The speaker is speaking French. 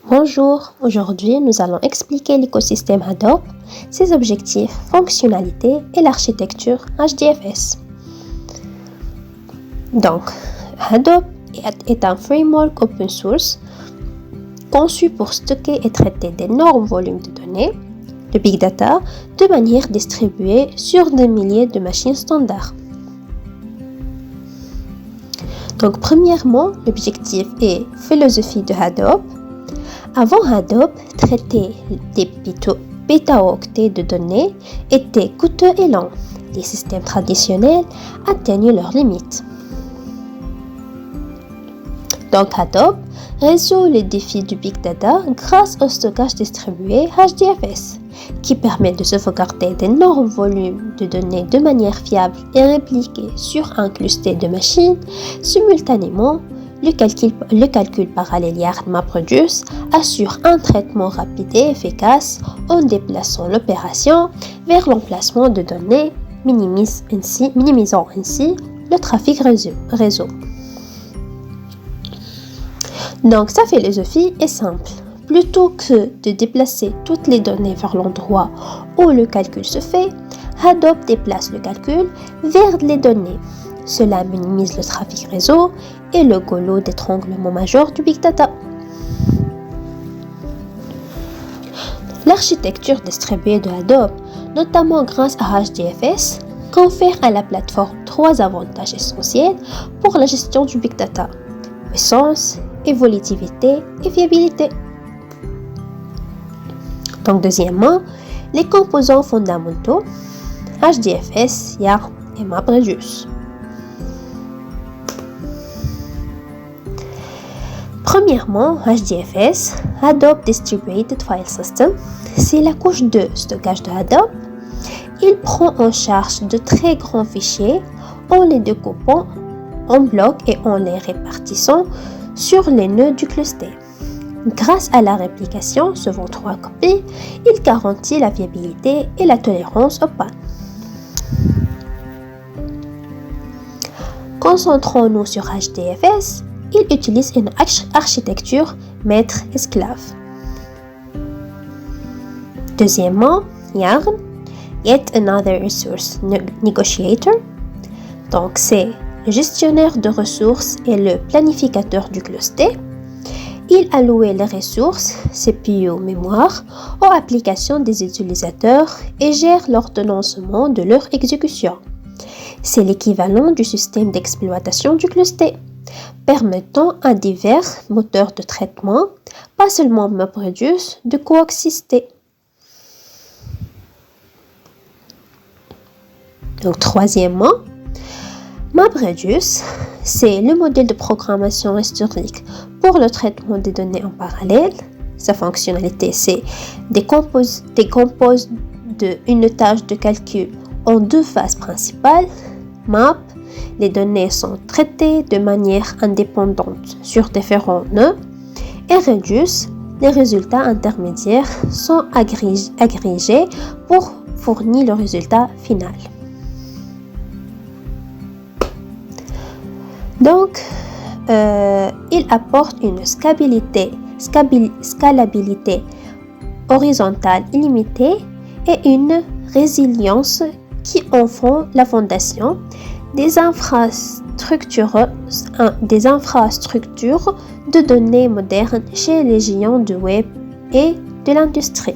Bonjour, aujourd'hui nous allons expliquer l'écosystème Hadoop, ses objectifs, fonctionnalités et l'architecture HDFS. Donc, Hadoop est un framework open source conçu pour stocker et traiter d'énormes volumes de données, de big data, de manière distribuée sur des milliers de machines standards. Donc, premièrement, l'objectif et philosophie de Hadoop. Avant Hadoop, traiter des pétaoctets de données était coûteux et lent. Les systèmes traditionnels atteignent leurs limites. Donc Hadoop résout les défis du Big Data grâce au stockage distribué HDFS, qui permet de sauvegarder d'énormes volumes de données de manière fiable et répliquée sur un cluster de machines simultanément. Le calcul parallélial MapReduce assure un traitement rapide et efficace en déplaçant l'opération vers l'emplacement de données, minimisant ainsi le trafic réseau. Donc sa philosophie est simple. Plutôt que de déplacer toutes les données vers l'endroit où le calcul se fait, Hadoop déplace le calcul vers les données. Cela minimise le trafic réseau et le goulot d'étranglement majeur du Big Data. L'architecture distribuée de Hadoop, notamment grâce à HDFS, confère à la plateforme trois avantages essentiels pour la gestion du Big Data: puissance, évolutivité et fiabilité. Donc deuxièmement, les composants fondamentaux HDFS, YARN et MapReduce. Premièrement, HDFS, Hadoop Distributed File System, c'est la couche de stockage de Hadoop. Il prend en charge de très grands fichiers en les découpant en blocs et en les répartissant sur les nœuds du cluster. Grâce à la réplication selon 3 copies, il garantit la fiabilité et la tolérance aux pannes. Concentrons-nous sur HDFS. Il utilise une architecture maître-esclave. Deuxièmement, YARN, Yet Another Resource Negotiator. Donc, c'est le gestionnaire de ressources et le planificateur du cluster. Il alloue les ressources, CPU, mémoire, aux applications des utilisateurs et gère l'ordonnancement de leur exécution. C'est l'équivalent du système d'exploitation du cluster, permettant à divers moteurs de traitement, pas seulement MapReduce, de coexister. Donc, troisièmement, MapReduce, c'est le modèle de programmation historique pour le traitement des données en parallèle. Sa fonctionnalité, c'est décompose une tâche de calcul en deux phases principales. Map, les données sont traitées de manière indépendante sur différents nœuds, et Reduce, les résultats intermédiaires sont agrégés pour fournir le résultat final. Donc, il apporte une scalabilité horizontale illimitée et une résilience qui en font la fondation des infrastructures de données modernes chez les géants du web et de l'industrie.